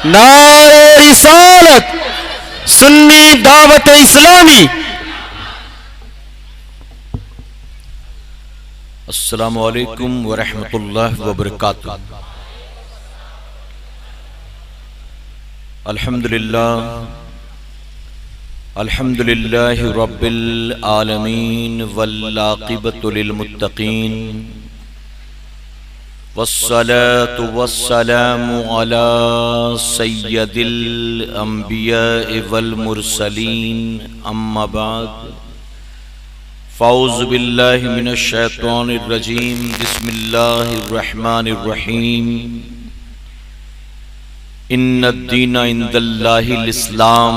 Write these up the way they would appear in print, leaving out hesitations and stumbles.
नारे रिसालत सुन्नी दावत इस्लामी। अस्सलामु अलैकुम व रहमतुल्लाहि व बरकातुहू। अल्हम्दुलिल्लाहि रब्बिल आलमीन वल आक़िबतु लिल मुत्तक़ीन वस्सलातु वस्सलामु अला सय्यदिल अंबिया'i वल मुरसलीन अम्मा बाद। फ़ौज़ु बिल्लाहि मिनश शैतानिर रजीम। बिस्मिल्लाहिर रहमानिर रहीम। इन्नद-दीन इंदल्लाहिल इस्लाम।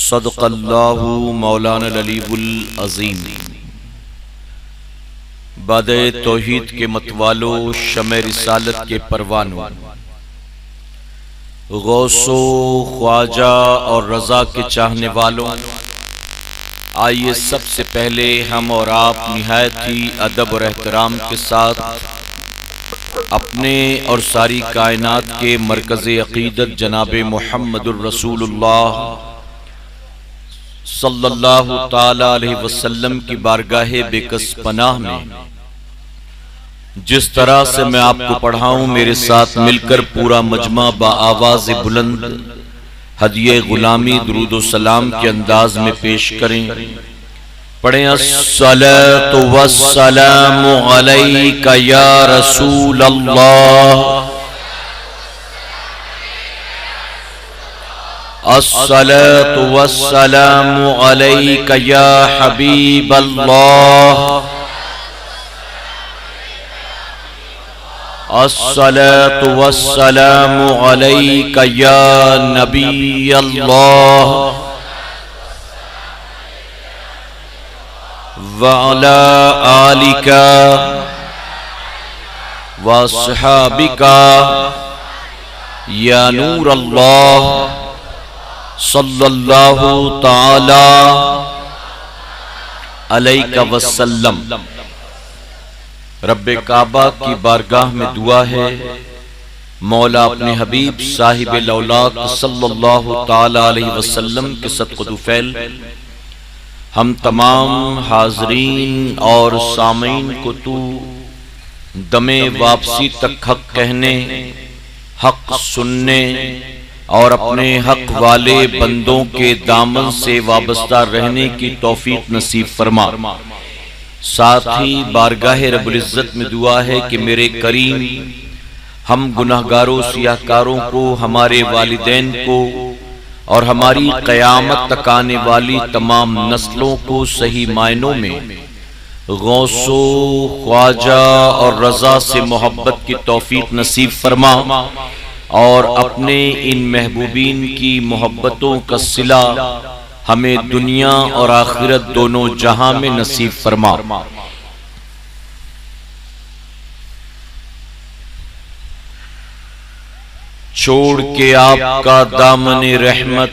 सदक़ल्लाहु मौलाना अलीउल अज़ीम। बादे तौहीद के मतवालो, शमे रिसालत के परवानों, गौसो ख्वाजा और रजा के चाहने वालों, आइए सबसे पहले हम और आप निहायत ही अदब और एहतराम के साथ अपने और सारी कायनात के मरकज़े अक़ीदत जनाब मुहम्मदुर रसूलुल्लाह सल्लल्लाहु ताला अलैहि वसल्लम की बारगाहे बेकस पनाह में जिस तरह से मैं आपको पढ़ाऊं, मेरे साथ मिलकर पूरा मजमा बाआवाज़ बुलंद हदिये गुलामी दुरूद सलाम के अंदाज में पेश करें। पढ़ें अस्सलातु वस्सलामु अलैका या रसूल अल्लाह, अस्सलातु वस्सलामु अलैका या हबीब अल्लाह, अस्सलातु वस्सलामु अलैका या नबी अल्लाह व अला आलिका व अस्हाबिका या नूर अल्लाह सल्लल्लाहु ताला अलैका वसल्लम। रब्बे काबा की बारगाह में दुआ है, मौला अपने हबीब साहिब लौलाक सल्लल्लाहु ताला अलैहि वसल्लम के सदक़-ओ-दुफ़ैल हम तमाम हाज़रीन और सामीन को तू दमे वापसी तक हक कहने, हक सुनने और अपने हक वाले बंदों के दामन से वाबस्ता रहने की तौफीक नसीब फरमा। साथ ही बारगाहे रब्बुल इज़्ज़त में दुआ है कि मेरे करीम हम गुनाहगारों सियाहकारों को, हमारे वालिदैन को और हमारी क़यामत तक आने वाली तमाम नस्लों को सही मायनों में गौसो ख्वाजा और रजा से मोहब्बत की तौफीक नसीब फरमा और अपने इन महबूबीन की मोहब्बतों का सिला हमें दुनिया और आखिरत दोनों जहां में नसीब फरमा। छोड़ के आपका दामने रहमत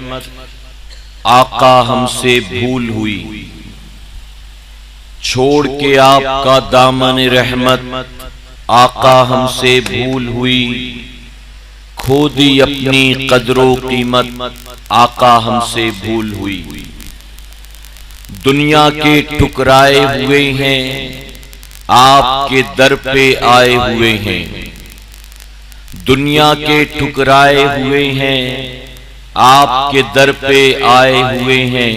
आका हमसे भूल हुई, छोड़ के आपका दामने रहमत आका हमसे भूल हुई, खो दी अपनी कदरो कीमत आका हमसे भूल हुई। दुनिया के ठुकराए हुए हैं, आपके दर पे आए हुए हैं, दुनिया के ठुकराए हुए हैं, आपके दर पे आए हुए हैं,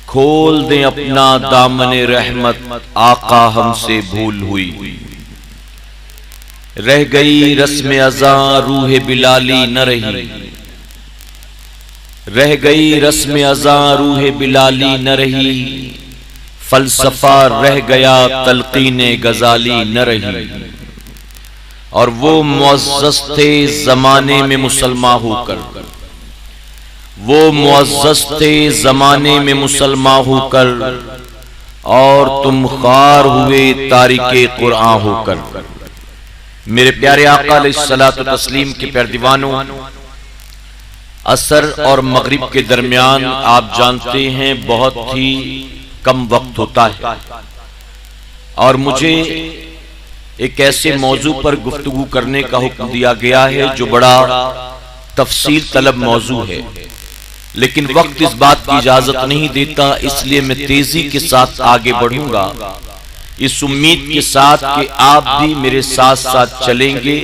खोल दें अपना दामने रहमत आका हमसे भूल हुई। रह गई रस्म अज़ा रूह बिलाली न रही, रह गई रस्म अज़ा रूह बिलाली न रही, फलसफा रह गया तलकीने गजाली न रही। और वो मुअज़्ज़ज़ थे ज़माने में मुसलमान होकर, वो मुअज़्ज़ज़ थे ज़माने में मुसलमान होकर, और तुम ख़ार हुए तारिके कुरान होकर। मेरे प्यारे आका अलैहिस्सलातु तस्लीम के प्यारे दीवानों, असर और मगरिब के दरमियान आप जानते हैं बहुत ही कम वक्त होता है, और मुझे एक ऐसे मौजू पर गुफ्तगू करने का हुक्म दिया गया है जो बड़ा तफसील तलब मौजू है, लेकिन वक्त इस बात की इजाजत नहीं देता, इसलिए मैं तेजी के साथ आगे बढ़ूंगा, इस उम्मीद के साथ कि आप भी मेरे साथ साथ चलेंगे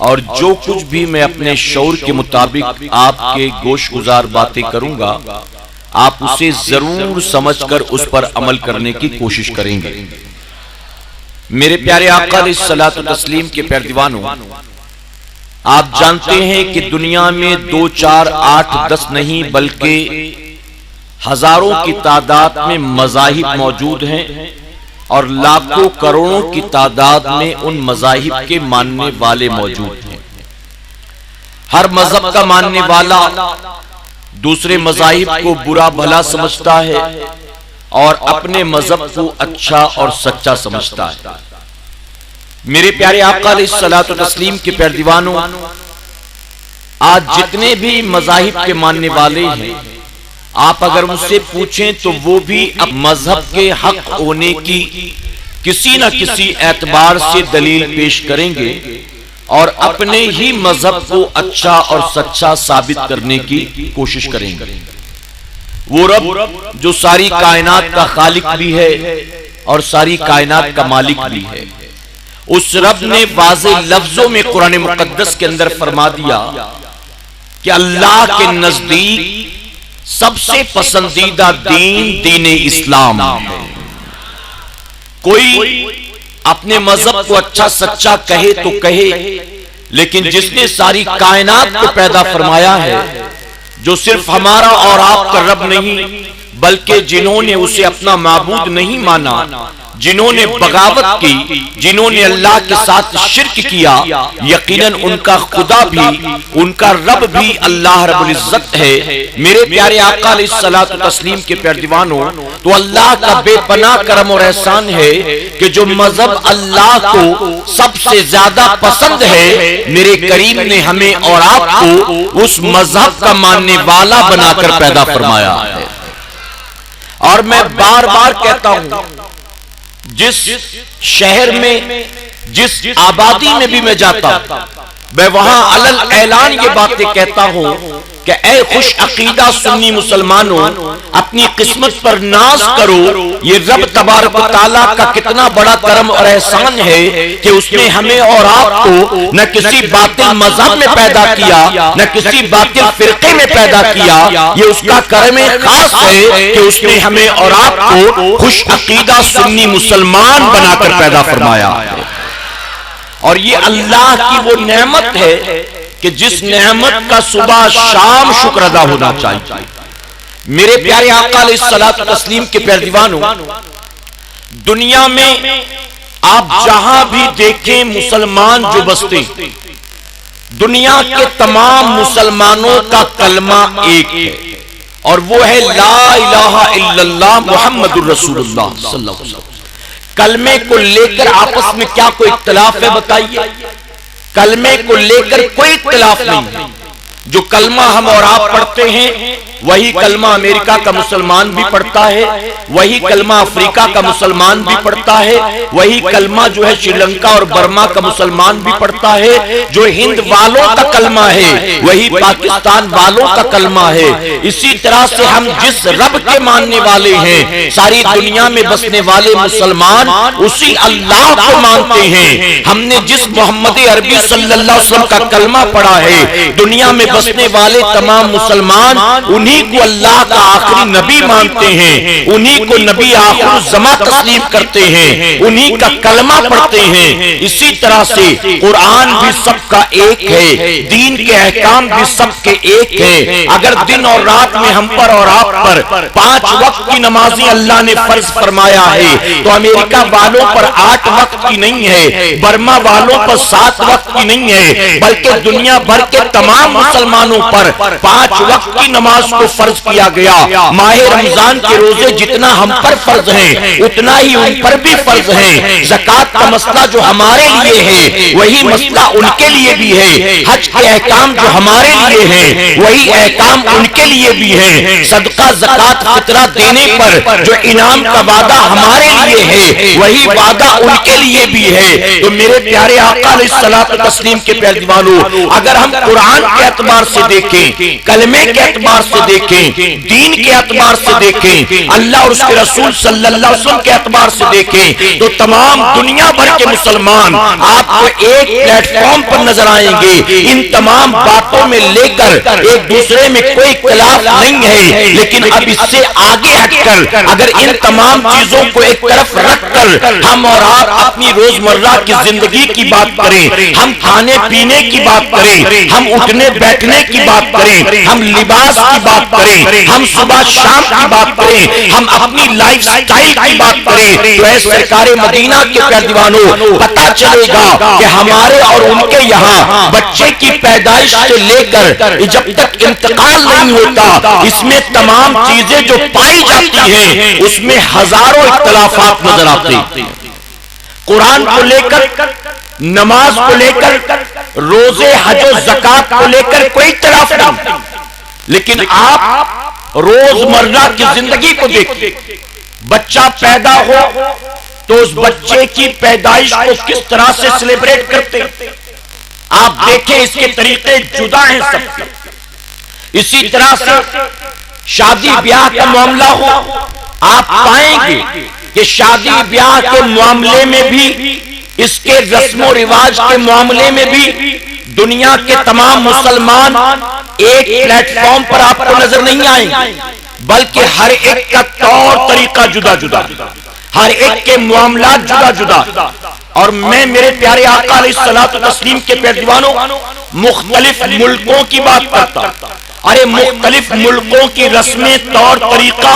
और जो कुछ भी मैं अपने शौर के मुताबिक आपके गोशगुजार बातें करूंगा, आप उसे जरूर समझकर उस पर अमल करने की कोशिश करेंगे। मेरे प्यारे आका अलैहिस्सलातु तस्लीम के प्यारे दीवानों, आप जानते हैं कि दुनिया में 2, 4, 8, 10 नहीं बल्कि हजारों की तादाद में मज़ाहिब मौजूद हैं और लाखों करोड़ों की तादाद में उन मज़ाहिब के मानने वाले मौजूद हैं। हर मजहब का मानने वाला दूसरे मज़ाहिब को बुरा भला समझता है और अपने मजहब को अच्छा और सच्चा समझता है। मेरे प्यारे आका अलैहिस्सलातु तस्लीम के प्यारे दीवानों, आज जितने भी मज़ाहिब के मानने वाले हैं, आप अगर उनसे पूछें तो वो भी अब मजहब के हक होने की किसी न किसी एतबार से दलील पेश करेंगे और अपने ही मजहब को अच्छा और सच्चा साबित करने की कोशिश करेंगे। वो रब जो सारी कायनात का खालिक भी है और सारी कायनात का मालिक भी है, उस रब ने वाज़े लफ्जों में कुरान मुकद्दस के अंदर फरमा दिया कि अल्लाह के नजदीक सबसे पसंदीदा दीन दीन इस्लाम है। कोई अपने मजहब को अच्छा सच्चा कहे तो कहे, लेकिन जिसने सारी कायनात को पैदा फरमाया है, जो सिर्फ हमारा और आपका रब नहीं बल्कि जिन्होंने उसे अपना माबूद नहीं माना, जिन्होंने बगावत की, जिन्होंने अल्लाह के साथ शिर्क किया, यकीनन उनका खुदा भी, उनका रब भी अल्लाह रब्बुल इज्जत है। मेरे प्यारे आका अलैहिस्सलातु तस्लीम के प्यारे दीवानों, तो अल्लाह का बेपनाह करम और एहसान है कि जो मजहब अल्लाह को सबसे ज्यादा पसंद है, मेरे करीम ने हमें और आपको उस मजहब का मानने वाला बनाकर पैदा फरमाया है। और मैं बार बार कहता हूं, जिस शहर में, जिस आबादी में भी मैं जाता हूं, मैं वहां अलल ऐलान ये बातें कहता हूं कि ऐ खुश अकीदा सुन्नी मुसलमानों, अपनी किस्मत पर नाज करो। ये रब तबारक व तआला का कितना बड़ा करम और एहसान है कि उसने हमें और आपको न किसी बातिल मजहब में पैदा किया, न किसी बातिल फिरके में पैदा किया। ये उसका करम खास है कि उसने हमें और आपको खुश अकीदा सुन्नी मुसलमान बनाकर पैदा फरमाया है। और ये अल्लाह की वो नेमत है कि जिस नेमत का सुबह शाम शुक्र अदा होना चाहिए। मेरे प्यारे आका अलैहिस्सलातु तस्लीम के प्यारे दीवानों, दुनिया में आप जहां भी देखें मुसलमान जो बसते, दुनिया के तमाम मुसलमानों का कलमा एक है और वो है ला इलाहा इल्लल्लाह मुहम्मदुर रसूलुल्लाह सल्लल्लाहु अलैहि वसल्लम। कलमे को लेकर आपस में क्या कोई इख्तिलाफ है? बताइए। कलमे को लेकर कोई इख्तिलाफ नहीं है। जो कलमा हम और आप पढ़ते हैं वही कलमा अमेरिका का मुसलमान भी पढ़ता है, वही कलमा अफ्रीका का मुसलमान भी पढ़ता है, वही कलमा जो है श्रीलंका और बर्मा का मुसलमान भी पढ़ता है। जो हिंद वालों का कलमा है वही पाकिस्तान वालों का कलमा है। इसी तरह से हम जिस रब के मानने वाले हैं, सारी दुनिया में बसने वाले मुसलमान उसी अल्लाह को मानते हैं। हमने जिस मोहम्मद अरबी सल्लल्लाहु अलैहि वसल्लम का कलमा पढ़ा है, दुनिया में बसने वाले तमाम मुसलमान उन्हीं को अल्लाह का आखिरी नबी मानते हैं, उन्हीं को नबी आखिर ज़मा तस्लीम करते हैं, उन्हीं का कलमा पढ़ते हैं। इसी तरह से कुरान भी सबका एक है, दीन के अहकाम भी सबके एक है। अगर दिन और रात में हम पर और आप पर 5 वक्त की नमाजें अल्लाह ने फर्ज फरमाया है, तो अमेरिका वालों पर 8 वक्त की नहीं है, बर्मा वालों पर 7 वक्त की नहीं है, बल्कि दुनिया भर के तमाम मुसलमानों पर 5 वक्त की नमाज को को फर्ज किया गया। माह रमजान के रोजे जितना हम पर फर्ज है उतना ही उन पर भी फर्ज है। ज़कात का मसला जो हमारे लिए है वही मसला उनके लिए भी है। हज के अहकाम जो हमारे लिए है वही अहकाम उनके लिए भी है। सदका ज़कात फितरा देने पर जो इनाम का वादा हमारे लिए है वही वादा उनके लिए भी है। तो मेरे प्यारे आका अलैहिस्सलातु तस्लीम के प्यारे दीवानों, अगर हम कुरान के एतबार से देखें, कलमे के एतबार से देखें, दीन के एतबार से देखें, अल्लाह और उसके रसूल सल्लल्लाहु अलैहि वसल्लम के एतबार से देखें, तो तमाम दुनिया भर के मुसलमान आपको एक प्लेटफॉर्म पर नजर आएंगे। इन तमाम बातों में लेकर एक दूसरे में कोई इख्तिलाफ नहीं है, लेकिन अब इससे आगे हटकर अगर इन तमाम चीजों को एक तरफ रखकर हम और आप अपनी रोजमर्रा की जिंदगी की बात करें, हम खाने पीने की बात करें, हम उठने बैठने की बात करें, हम लिबास की बात करें, हम सुबह शाम की बात करें, हम अपनी लाइफ स्टाइल की बात करें, तो ऐसे सरकारे मदीना के प्यारे दीवानों पता चलेगा कि हमारे और उनके यहाँ बच्चे की पैदाइश से लेकर जब तक इंतकाल नहीं होता इसमें तमाम चीजें जो पाई जाती हैं उसमें हजारों इख्तिलाफात नजर आते हैं। कुरान को लेकर, नमाज को लेकर, रोजे हज और ज़कात को लेकर कोई इख्तिलाफ नहीं, लेकिन आप रोजमर्रा की जिंदगी को देखिए। बच्चा पैदा हो तो उस बच्चे की पैदाइश को किस तरह से सेलिब्रेट करते हैं आप देखें, इसके तरीके जुदा हैं सबके। इसी तरह से शादी ब्याह का मामला हो, आप पाएंगे कि शादी ब्याह के मामले में भी, इसके रस्मो रिवाज के मामले में भी दुनिया के तमाम मुसलमान एक प्लेटफॉर्म पर आपको नजर नहीं आएंगे, बल्कि हर एक का तौर तरीका जुदा जुदा, हर एक के मामला जुदा जुदा। और मैं मेरे प्यारे आका अलैहिस्सलातु तस्लीम के प्यारे दीवानों मुख्तलिफ मुल्कों की बात करता। अरे मुख्तलिफ मुल्कों की रस्में, तौर तरीका,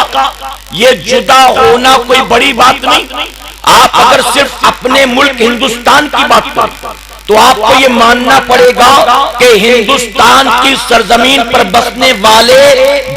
ये जुदा होना कोई बड़ी बात नहीं। आप अगर सिर्फ अपने मुल्क हिंदुस्तान की बात करें तो आपको ये मानना पड़ेगा कि हिंदुस्तान की सरजमीन पर बसने वाले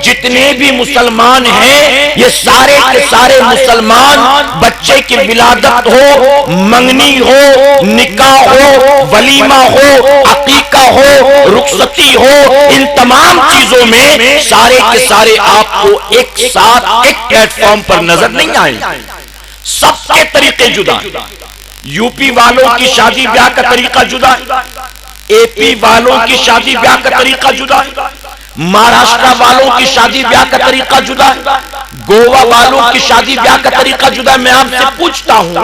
जितने भी मुसलमान हैं ये सारे के सारे मुसलमान बच्चे की विलादत हो, मंगनी हो, निकाह हो, वलीमा हो, अकीका हो, रुखसती हो, इन तमाम चीजों में सारे के सारे आपको एक साथ एक प्लेटफॉर्म पर नजर नहीं आएंगे। सबके तरीके जुदा। यूपी वालों की शादी ब्याह का तरीका जुदा, एपी वालों की शादी ब्याह का तरीका जुदा, महाराष्ट्र वालों की शादी ब्याह का तरीका जुदा, गोवा वालों की शादी ब्याह का तरीका जुदा। मैं आपसे पूछता हूं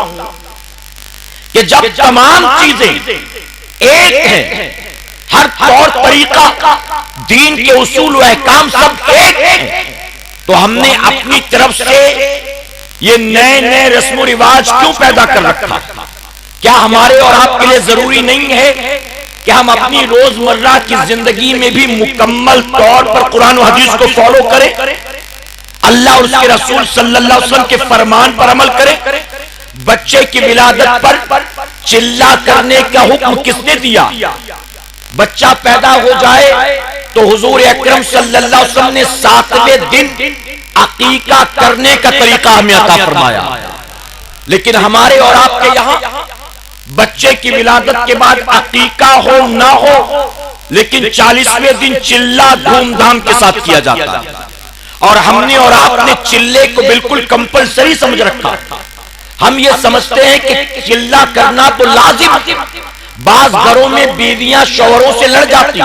कि जब तमाम चीजें एक हैं, हर तौर तरीका, दीन के उसूल व अहकाम सब एक हैं, तो हमने अपनी तरफ से ये नए नए रस्म रिवाज क्यों पैदा कर रखा? क्या हमारे और आपके लिए जरूरी नहीं है कि हम अपनी रोजमर्रा की जिंदगी में भी मुकम्मल तौर पर कुरान और हदीस को फॉलो करें, अल्लाह और उसके रसूल सल्लल्लाहु अलैहि वसल्लम के फरमान पर अमल करें? बच्चे की विलादत पर चिल्ला करने का हुक्म किसने दिया? बच्चा पैदा हो जाए तो हुजूर अकरम सल्लल्लाहु अलैहि वसल्लम ने 7वें दिन अकीका करने का तरीका हमें अता फरमाया। लेकिन हमारे और आपके यहां बच्चे की विलादत के बाद अकीका हो ना हो, लेकिन 40वें दिन चिल्ला धूमधाम के साथ किया जाता है। और हमने और आपने चिल्ले को बिल्कुल कंपलसरी समझ रखा। हम ये समझते हैं कि चिल्ला करना तो लाजिम। बाज घरों में बीवियां शौहरों से लड़ जाती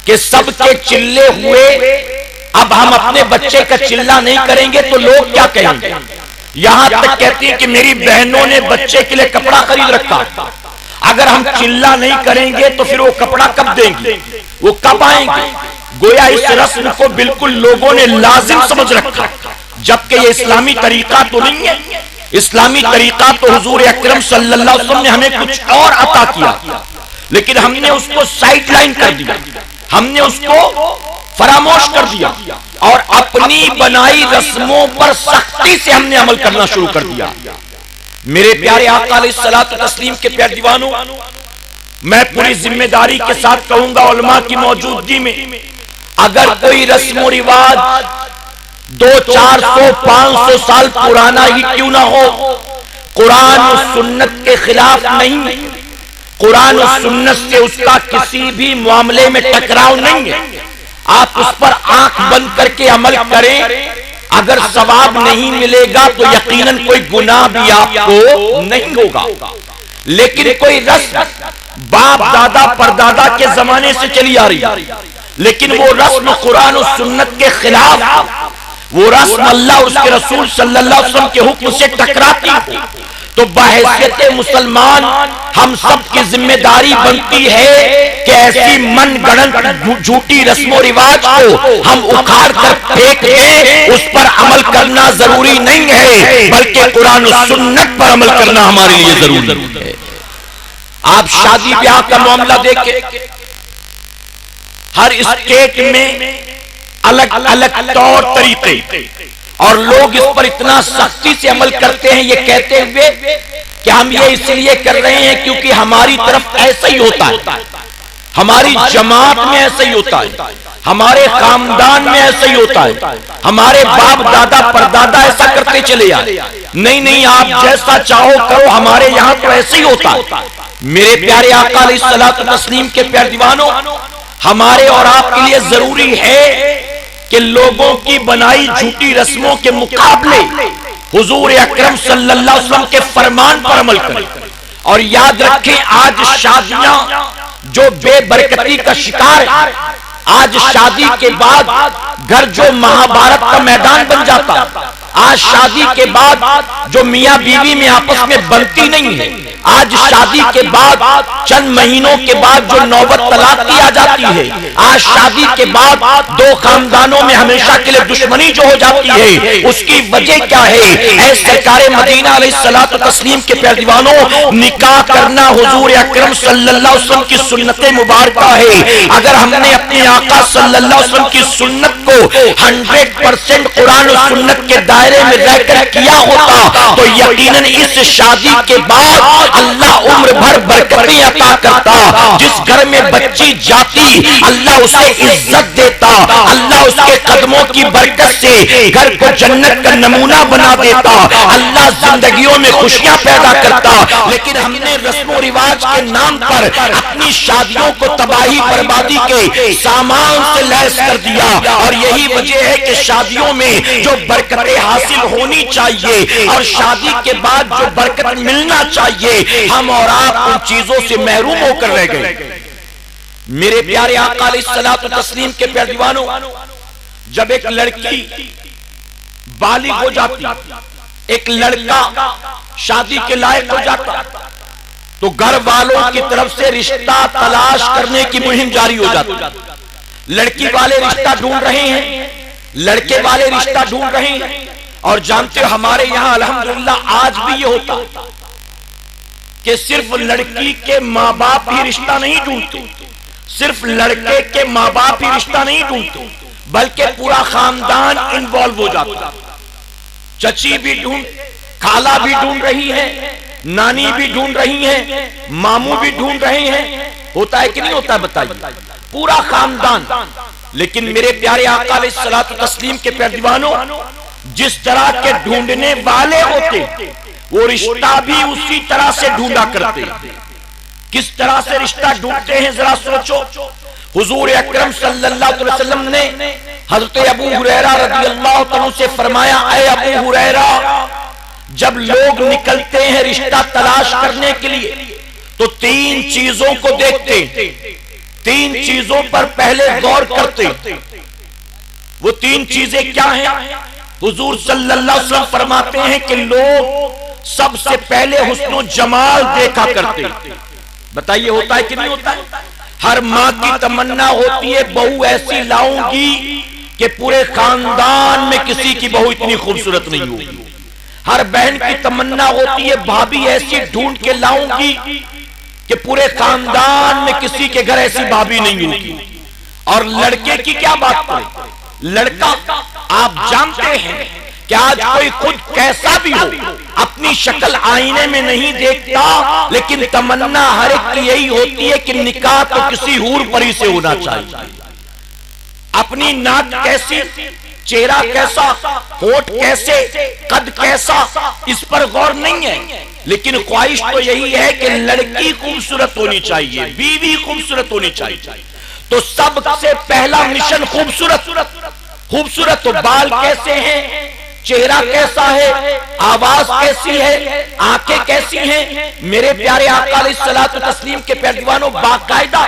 कि सबके चिल्ले हुए, अब हम अपने बच्चे का चिल्ला नहीं करेंगे तो लोग क्या कहेंगे। यहां तक कहती है कि मेरी बहनों ने बच्चे के लिए कपड़ा खरीद रखा, अगर हम चिल्ला नहीं करेंगे तो फिर वो कपड़ा कब देंगे, वो कब आएंगे। गोया इस रस्म को बिल्कुल लोगों ने लाजिम समझ रखा, जबकि ये इस्लामी तरीका तो नहीं है। इस्लामी तरीका तो हुजूर अकरम सल्लल्लाहु अलैहि वसल्लम ने हमें कुछ और अता किया, लेकिन हमने उसको साइड लाइन कर दिया, हमने उसको फरामोश कर दिया और अपनी बनाई रस्मों पर सख्ती से हमने अमल करना शुरू कर दिया। मेरे प्यारे आका अलैहिस्सलातु तस्लीम के प्यारे दीवानों, मैं पूरी जिम्मेदारी के साथ कहूंगा, उलमा की मौजूदगी में अगर कोई रस्म रिवाज 200-400-500 साल पुराना ही क्यों ना हो, कुरान और सुन्नत के खिलाफ नहीं, कुरान और सुन्नत से उसका किसी भी मामले में टकराव नहीं है। आप उस पर आंख बंद करके अमल करें, अगर सवाब नहीं मिलेगा तो यकीनन कोई गुनाह भी आपको नहीं होगा। लेकिन कोई रस्म बाप दादा परदादा के जमाने से चली आ रही है, लेकिन वो रस्म कुरान और सुन्नत के खिलाफ, वो रस्म अल्लाह उसके रसूल सल्लल्लाहु अलैहि वसल्लम के हुक्म से टकराती हो, तो बहैसियत मुसलमान हम सब की जिम्मेदारी बनती है कि ऐसी मनगढ़ंत झूठी रस्म रिवाज को हम उखाड़ कर फेंक दें। उस पर अमल करना जरूरी नहीं है, बल्कि कुरान और सुन्नत पर अमल करना हमारे लिए जरूरी है। आप शादी ब्याह का मामला देखें, हर स्टेट में अलग अलग तौर तरीके, और लोग इस पर इतना सख्ती से अमल करते हैं, ये कहते हुए कि हम ये इसलिए कर रहे हैं क्योंकि हमारी तरफ ऐसा ही होता है, हमारी जमात में ऐसा ही होता है, हमारे खानदान में ऐसा ही होता है, हमारे बाप दादा परदादा ऐसा करते चले आए। नहीं नहीं, आप जैसा चाहो करो, हमारे यहाँ तो ऐसे ही होता है। मेरे प्यारे आका अलैहिस्सलातु तस्लीम के प्यारे दीवानों, हमारे और आपके लिए जरूरी है कि लोगों की बनाई झूठी रस्मों के मुकाबले हुजूर अकरम सल्लल्लाहु अलैहि वसल्लम के फरमान पर अमल करें। और याद रखें, आज शादियां जो बेबरकती का शिकार है, आज शादी के बाद घर जो महाभारत का मैदान बन जाता, आज शादी के बाद जो मियां बीवी में आपस में बनती नहीं है, आज शादी के बाद चंद महीनों के बाद जो नौबत तलाक की आ जाती है, आज शादी के बाद दो खानदानों में हमेशा के लिए दुश्मनी जो हो जाती है, उसकी वजह क्या है? ऐ सरकारे मदीना अलैहिस्सलातु तस्लीम के प्यारे दीवानों, निकाह करना हुजूर अकरम सल्लल्लाहु अलैहि वसल्लम की सुन्नत मुबारका है। अगर हमने अपने आका सल्लल्लाहु अलैहि वसल्लम की सुन्नत को 100% कुरान और सुन्नत के दायरे में रहकर किया होता तो यकीनन इस शादी के बाद अल्लाह उम्र भर बरकतें अता करता। जिस घर में बच्ची जाती अल्लाह उसे इज्जत देता, अल्लाह उसके कदमों की बरकत से घर को जन्नत का नमूना बना देता, अल्लाह जिंदगियों में खुशियां पैदा करता। लेकिन हमने रस्म रिवाज के नाम पर अपनी शादियों को तबाही बर्बादी के सामान से लैस कर दिया, और यही वजह है कि शादियों में जो बरकतें हासिल होनी चाहिए और शादी के बाद जो बरकत मिलना चाहिए, हम और आप उन चीजों से महरूम होकर रह गए। मेरे प्यारे आका अलैहिस्सलातु तस्लीम के प्यारे दीवानों, जब एक लड़की बालिग हो जाती, एक लड़का शादी के लायक हो जाता, तो घर वालों की तरफ से रिश्ता तलाश करने की मुहिम जारी हो जाती। लड़की वाले रिश्ता ढूंढ रहे हैं, लड़के वाले रिश्ता ढूंढ रहे हैं। और जानते हो हमारे यहां अल्हम्दुलिल्लाह आज भी ये होता कि सिर्फ लड़की के माँ बाप ही रिश्ता नहीं ढूंढते, सिर्फ लड़के के माँ बाप ही रिश्ता नहीं ढूंढते, बल्कि पूरा खानदान इन्वॉल्व हो जाता। चची भी ढूंढ, खाला भी ढूंढ रही है, नानी भी ढूंढ रही है, मामू भी ढूंढ रहे हैं। होता है कि नहीं होता, बताइए, पूरा खानदान। लेकिन मेरे प्यारे आका अलैहिस्सलातु तस्लीम के प्यारे दीवानों, जिस तरह के ढूंढने वाले होते वो रिश्ता भी उसी तरह से ढूंढा करते। किस तरह से रिश्ता ढूंढते हैं जरा सोचो। हुजूर अकरम सल्लल्लाहु अलैहि वसल्लम ने हजरत अबू हुरैरा रज़ियल्लाहु अन्हु से फरमाया, ऐ अबू हुरैरा, जब लोग निकलते हैं रिश्ता तलाश करने के लिए तो तीन चीजों को देखते, तीन चीजों पर पहले गौर करते। वो तीन चीजें क्या हैं? हुजूर सल्लल्लाहु अलैहि वसल्लम फरमाते हैं कि लोग सबसे पहले हुस्न और जमाल देखा करते। बताइए होता है कि नहीं होता है? हर माँ की तमन्ना होती है बहू ऐसी लाऊंगी कि पूरे खानदान में किसी की बहू इतनी खूबसूरत नहीं होगी। हर बहन की तमन्ना होती है भाभी ऐसी ढूंढ के लाऊंगी कि पूरे खानदान में किसी के घर ऐसी भाभी नहीं होगी। और लड़के की क्या बात करें? लड़का, आप जानते हैं कि आज कोई खुद कैसा भी हो अपनी शक्ल आईने में नहीं देखता, लेकिन तमन्ना हर एक की यही होती है कि निकाह तो किसी हूर परी से होना चाहिए। अपनी नाक कैसी, चेहरा कैसा, होठ कैसे, कद कैसा, इस पर गौर नहीं है। लेकिन ख्वाहिश तो यही है कि लड़की खूबसूरत होनी चाहिए, बीवी खूबसूरत होनी चाहिए। तो सबसे पहला मिशन खूबसूरत। खूबसूरत तो बाल कैसे हैं, चेहरा कैसा है, आवाज कैसी है, आंखें कैसी हैं। मेरे प्यारे आका अलैहिस्सलातु तस्लीम के प्यारे दीवानों, बाकायदा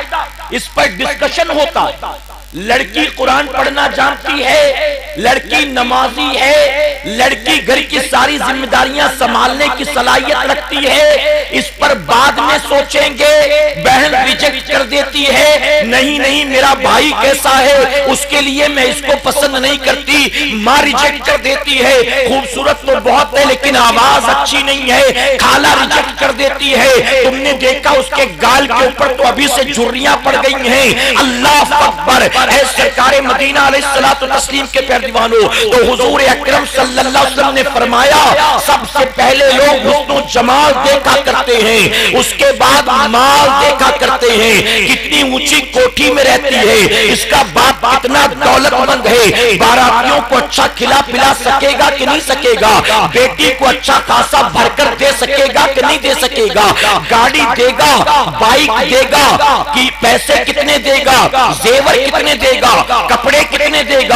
इस पर डिस्कशन होता है। लड़की कुरान पढ़ना जानती है, लड़की नमाजी है, लड़की घर की सारी जिम्मेदारियां संभालने की सलाहियत रखती है, इस पर बाद में सोचेंगे। बहन रिजेक्ट कर देती है, नहीं नहीं मेरा भाई कैसा है, उसके लिए मैं इसको पसंद नहीं करती। माँ रिजेक्ट कर देती है, खूबसूरत तो बहुत है लेकिन आवाज अच्छी नहीं है। खाला रिजेक्ट कर देती है, तुमने देखा उसके गाल के ऊपर तो अभी से झुर्रियां पड़ गई हैं। अल्लाह अकबर। सरकारे मदीना अलैहिस्सलातु तस्लीम के प्यारे दीवानों, तो हुजूर अकरम सल्लल्लाहु अलैहि वसल्लम ने फरमाया, सबसे पहले लोग हुस्न जमाल देखा करते हैं, उसके बाद माल देखा करते हैं। कितनी ऊंची कोठी में रहती है, इसका बाप कितना दौलतमंद है, बारातियों को अच्छा खिला पिला सकेगा कि नहीं सकेगा, बेटी को अच्छा खासा भरकर दे सकेगा कि नहीं दे सकेगा, गाड़ी देगा, बाइक देगा कि पैसे कितने देगा, जेवर कितने देगा, कपड़े कितने देगा।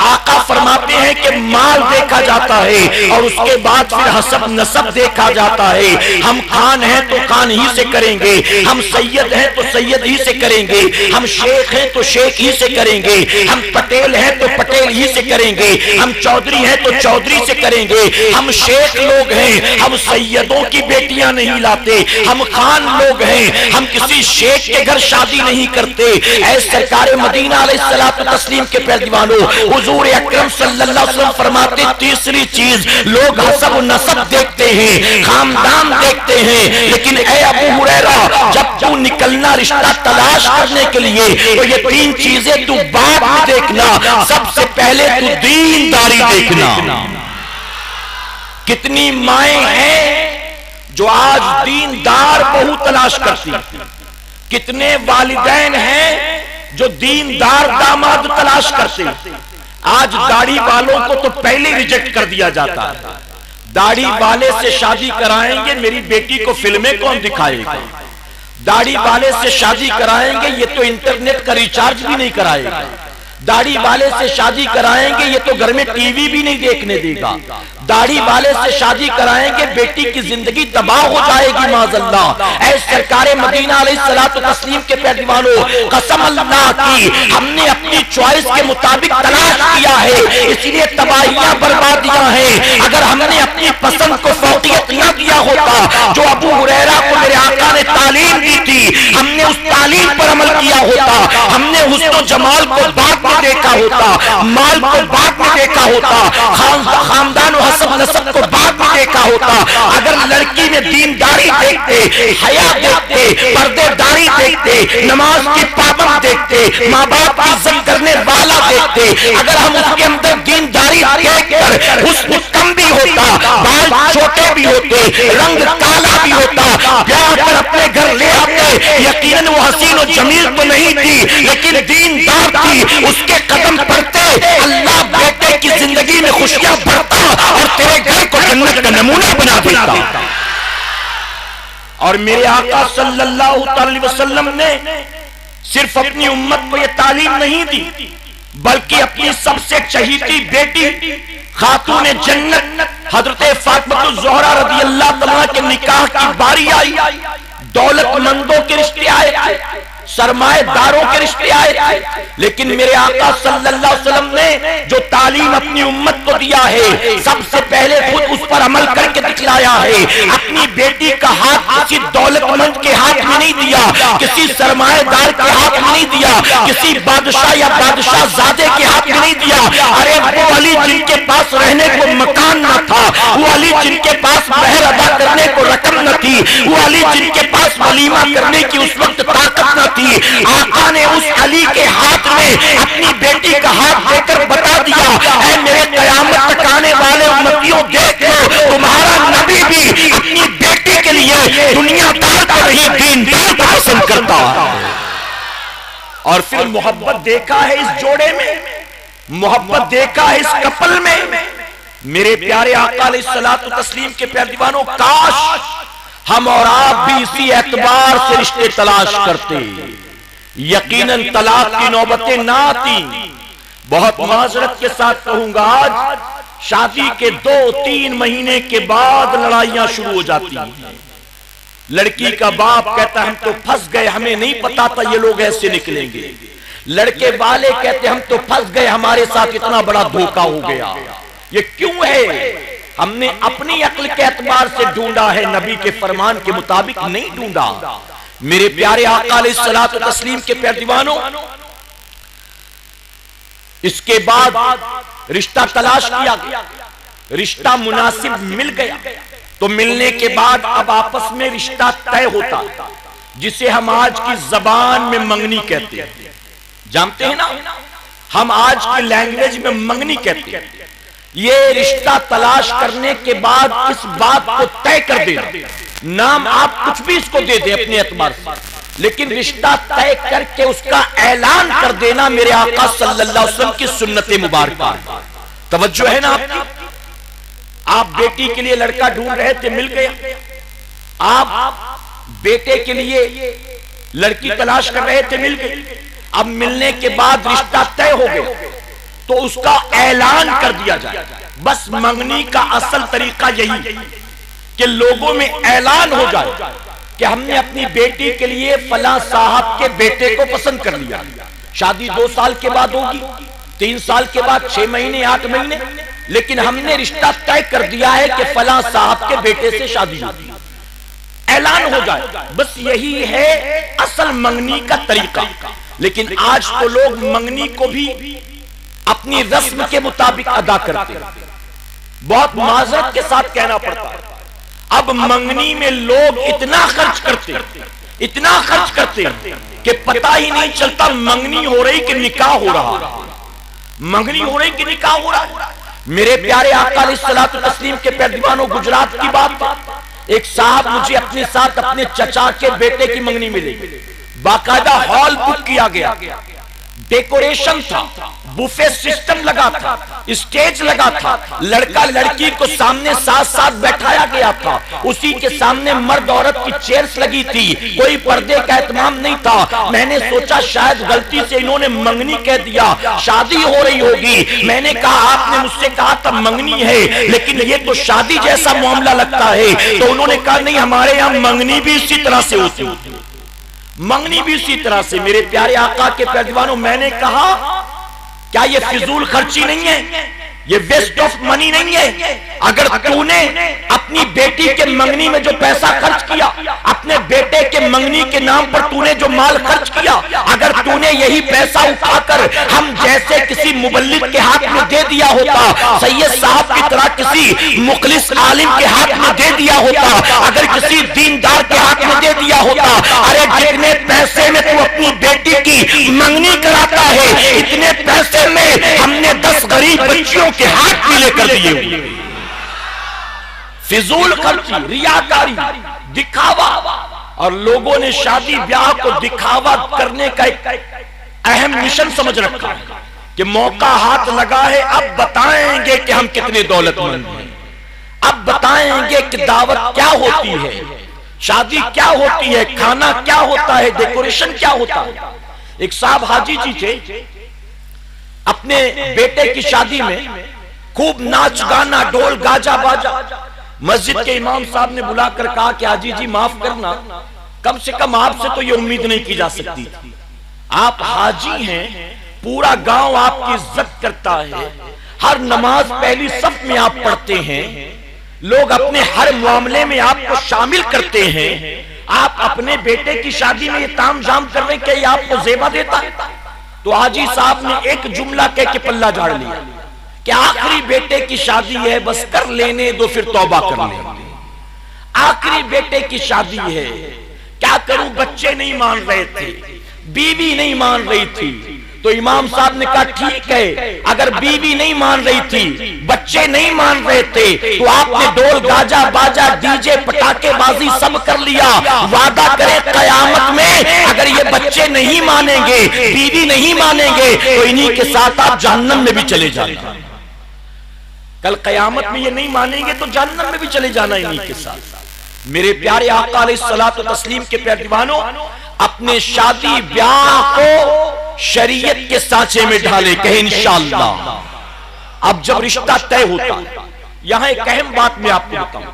आका फरमाते हैं कि माल देखा जाता है और उसके बाद फिर हसब नसब देखा जाता है। हम खान हैं तो खान ही से करेंगे, हम सैयद हैं तो सैयद ही से करेंगे, हम शेख हैं तो शेख ही से करेंगे, हम पटेल हैं तो पटेल ही से करेंगे, हम चौधरी हैं तो चौधरी से करेंगे, हम शेख लोग हैं, हम सैयदों की बेटियां नहीं लाते, हम खान लोग हैं, हम किसी शेख के घर शादी नहीं करते। ऐ सरकारे मदीना अलैहिस्सलातु तस्लीम के प्यारे दीवानों, हुजूर अकरम सल्लल्लाहु अलैहि वसल्लम फरमाते, तीसरी चीज लोग हसब नसब देखते हैं, खानदान देखते हैं, लेकिन ऐ अबू हुरैरा, जब तू निकलना रिश्ता तलाश करने के लिए तो ये तीन चीजें तू बाद में देखना, सबसे पहले तू दीनदारी देखना। कितनी माएं हैं जो आज दीनदार बहू तलाश करती, कितने वालिदैन हैं जो दीनदार दामाद तलाश करते। आज दाढ़ी वालों को तो पहले रिजेक्ट कर दिया जाता है, दाढ़ी वाले से शादी कराएंगे मेरी बेटी को फिल्में कौन दिखाएगा, दाढ़ी वाले से शादी कराएंगे ये तो इंटरनेट का रिचार्ज भी नहीं कराएगा, दाढ़ी वाले से शादी कराएंगे ये तो घर में टीवी भी नहीं देखने देगा, दाढ़ी वाले से शादी कराएंगे बेटी की जिंदगी तबाह हो जाएगी माज़अल्लाह। ऐ सरकारे मदीना अलैहिस्सलातु तस्लीम के प्यारे दीवानों, कसम अल्लाह की, हमने अपनी चॉइस के मुताबिक तलाश किया है, इसलिए तबाहियां बर्बादियां हैं। अगर हमने अपनी पसंद को फौकियत न दिया होता, जो अबू हुरैरा को मेरे आका ने तालीम दी थी, हमने उस तालीम पर अमल किया होता, हमने हुस्न जमाल को बाद में देखा होता, माल को बाद में देखा होता, खानदान सब नसब को बाद में देखा होता। अगर लड़की में दीनदारी देखते, हया देखते, पर्देदारी देखते, नमाज की पाबंद देखते, माँ बाप की इज्जत करने वाला देखते, अगर हम उसके अंदर दीनदारी देखकर हुस्न कम भी होता, बाल छोटे भी होते, रंग काला भी होता, ब्याह कर अपने घर ले आते, यकीनन वो हसीन और जमील तो नहीं थी लेकिन दीनदार थी, उसके कदम पड़ते अल्लाह बेटे की जिंदगी में खुशियां भरता और तेरे घर को जन्नत का नमूना बना देता। और मेरे आका सल्लल्लाहु अलैहि वसल्लम ने सिर्फ अपनी उम्मत को यह तालीम नहीं दी, बल्कि अपनी सबसे चहीती बेटी खातून जन्नत हजरत फातिमा ज़ोहरा रज़ियल्लाहु तआला के निकाह की बारी आई, दौलतमंदों के रिश्ते आए, सरमाएदारों के रिश्ते आए, लेकिन मेरे आका सल्लल्लाहु अलैहि वसल्लम ने जो तालीम अपनी उम्मत को दिया है, सबसे पहले खुद उस पर अमल करके दिखलाया है। अपनी बेटी का हाथ किसी दौलतमंद के हाथ में नहीं दिया, किसी सरमाएदार के हाथ में नहीं दिया, किसी बादशाह या बादशाहजादे के हाथ में नहीं दिया। अरे वो अली जिनके पास रहने को मकान न था, वो अली जिनके पास महर अदा करने को रकम न थी, वो अली जिनके पास वलीमा करने की उस वक्त ताकत न थी, आका ने उस अली के हाथ में अपनी बेटी का हाथ देकर बता दिया, ऐ मेरे क़यामत तक आने वाले उम्मतियों, देख लो तुम्हारा नबी भी अपनी बेटी के लिए दुनियादार को नहीं दीनदार को पसंद करता। और फिर मोहब्बत देखा है इस जोड़े में, मोहब्बत देखा है इस कपल में। मेरे प्यारे आका अलैहिस्सलातु तस्लीम के प्यारे दीवानों, काश हम और आप भी इसी एतबार से रिश्ते तलाश करते, यकीनन तलाक की नौबतें ना आती। बहुत माजरत के साथ कहूंगा, आज शादी के 2-3 महीने के बाद लड़ाइयां शुरू हो जाती हैं। लड़की का बाप कहता हम तो फंस गए, हमें नहीं पता था ये लोग ऐसे निकलेंगे। लड़के वाले कहते हम तो फंस गए, हमारे साथ इतना बड़ा धोखा हो गया। ये क्यों है? हमने अपनी अक्ल के एतबार से ढूंढा है, नबी के फरमान के मुताबिक नहीं ढूंढा। मेरे प्यारे आका अलैहिस्सलातु तस्लीम के प्यारे दीवानों, इसके बाद रिश्ता तलाश किया गया, रिश्ता मुनासिब मिल गया। तो मिलने के बाद अब आपस में रिश्ता तय होता, जिसे हम आज की जबान में मंगनी कहते हैं। जानते हैं ना, हम आज की लैंग्वेज में मंगनी कहते हैं। ये रिश्ता तलाश करने के बाद इस बात को तय कर देना, नाम आप कुछ भी इसको दे दे अपने एतबार से, लेकिन रिश्ता तय करके उसका ऐलान कर देना मेरे आका सल्लल्लाहु अलैहि वसल्लम की सुन्नत मुबारक। तवज्जो है ना आपकी? आप बेटी के लिए लड़का ढूंढ रहे थे, मिल गया। आप बेटे के लिए लड़की तलाश कर रहे थे, मिल गई। अब मिलने के बाद रिश्ता तय हो गया, तो उसका ऐलान कर दिया जाए। बस मंगनी का असल तरीका यही कि लोगों में ऐलान हो जाए कि हमने अपनी बेटी के लिए फला साहब के बेटे को पसंद कर लिया। शादी 2 साल के बाद होगी, 3 साल के बाद, 6 महीने, 8 महीने, लेकिन हमने रिश्ता तय कर दिया है कि फला साहब के बेटे से शादी होगी। ऐलान हो जाए, बस यही है असल मंगनी का तरीका। लेकिन आज तो लोग मंगनी को भी अपनी रस्म के मुताबिक अदा करते हैं। बहुत माजरत के साथ कहना पड़ता है, अब मंगनी में लोग इतना खर्च करते हैं कि पता ही नहीं चलता मंगनी हो रही कि निकाह हो रहा, मंगनी हो रही कि निकाह हो रहा। मेरे प्यारे आका अलैहिस्सलातु तस्लीम के प्यारे दीवानों, गुजरात की बात, एक साहब मुझे अपने साथ अपने चचा के बेटे की मंगनी मिली। बाकायदा हॉल बुक किया गया, डेकोरेशन था, बुफे सिस्टम लगा था, स्टेज लगा था, लड़का लड़की को सामने साथ साथ बैठाया गया था, उसी के सामने मर्द औरत की चेयर्स लगी थी, कोई पर्दे का एहतमाम नहीं था। मैंने सोचा शायद गलती से इन्होंने मंगनी कह दिया, शादी हो रही होगी। मैंने कहा आपने मुझसे कहा था मंगनी है, लेकिन ये तो शादी जैसा मामला लगता है। तो उन्होंने कहा नहीं, हमारे यहाँ मंगनी भी इसी तरह से होती, मंगनी भी इसी तरह से। मेरे प्यारे आका के प्यारे दीवानों, मैंने कहा क्या ये फिजूल खर्ची नहीं है, ये वेस्ट ऑफ मनी नहीं है? अगर तूने अपनी बेटी के मंगनी में जो पैसा खर्च किया, अपने बेटे के मंगनी के नाम पर तूने जो माल खर्च किया, अगर तूने यही पैसा उठाकर हम जैसे किसी मुबल्लिग के हाथ में दे दिया होता, सैयद साहब की तरह किसी मुखलिस आलिम के हाथ में दे दिया होता, अगर किसी दीनदार के हाथ में दे दिया होता, अरे जितने पैसे में तू अपनी बेटी की मंगनी कराता है, इतने पैसे में हमने 10 गरीब बच्चियों के हाथ भी लेकर दिए। फिजूल खर्ची, रियाकारी, दिखावा, और लोगों ने शादी ब्याह को दिखावा करने का एक अहम मिशन समझ रखा है कि मौका हाथ लगा है, अब बताएंगे कि हम कितने दौलतमंद हैं, अब बताएंगे कि दावत क्या होती है, शादी क्या होती है, खाना क्या होता है, डेकोरेशन क्या होता है। एक साहब हाजी जी थे, अपने बेटे की शादी में खूब नाच गाना, ढोल गाजा बाजा। मस्जिद के इमाम साहब ने बुलाकर कहा कि हाजी जी माफ करना, कम से कम आपसे तो ये उम्मीद नहीं की जा सकती, आप हाजी हैं, पूरा गांव आपकी इज्जत करता है, हर नमाज पहली सफ में आप पढ़ते हैं, लोग अपने हर मामले में आपको शामिल करते हैं, आप अपने बेटे की शादी में ये ताम झाम कर रहे हैं, क्या आपको जेबा देता है? तो हाजी साहब ने एक जुमला कह के पल्ला झाड़ लिया कि आखिरी बेटे की शादी है, बस कर लेने दो, फिर तौबा कर लेंगे। आखिरी बेटे की शादी है, क्या करूं, बच्चे नहीं मान रहे थे, बीवी नहीं मान रही थी, तो इमाम साहब ने कहा ठीक है, अगर बीवी नहीं मान रही थी, बच्चे नहीं मान रहे थे, तो आपने ढोल गाजा बाजा डीजे पटाखे बाजी सब कर लिया, वादा करें कयामत में अगर ये बच्चे नहीं मानेंगे, बीवी नहीं मानेंगे, तो इन्हीं के साथ आप जहन्नम में भी चले जाना। कल कयामत में ये नहीं मानेंगे तो जहन्नम में भी चले जाना इन्हीं के साथ। मेरे प्यारे आका अलैहिस्सलातु तस्लीम के प्यारे दीवानों, अपने शादी ब्याह को शरीयत के सांचे में ढाले, कहे इंशाअल्लाह। अब जब रिश्ता तय होता है, यहां एक अहम बात मैं आपको बताऊं।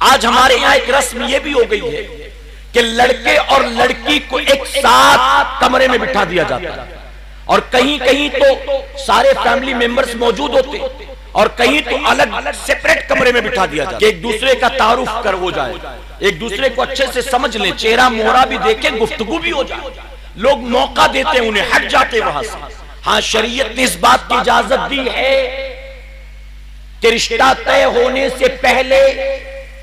आज हमारे यहां एक रस्म यह भी हो गई है कि लड़के और लड़की को एक साथ कमरे में बिठा दिया जाता है, और कहीं कहीं तो सारे फैमिली मेंबर्स मौजूद होते, और कहीं तो अलग सेपरेट कमरे में बिठा दिया जाता है। एक दूसरे का तारुफ कर हो जाए, एक दूसरे को अच्छे से समझ ले, चेहरा मोहरा भी देखे, गुफ्तगू भी हो जाए। लोग मौका देते हैं, उन्हें हट जाते वहां से। हाँ, शरीयत ने इस बात की इजाजत दी है कि रिश्ता तय होने से पहले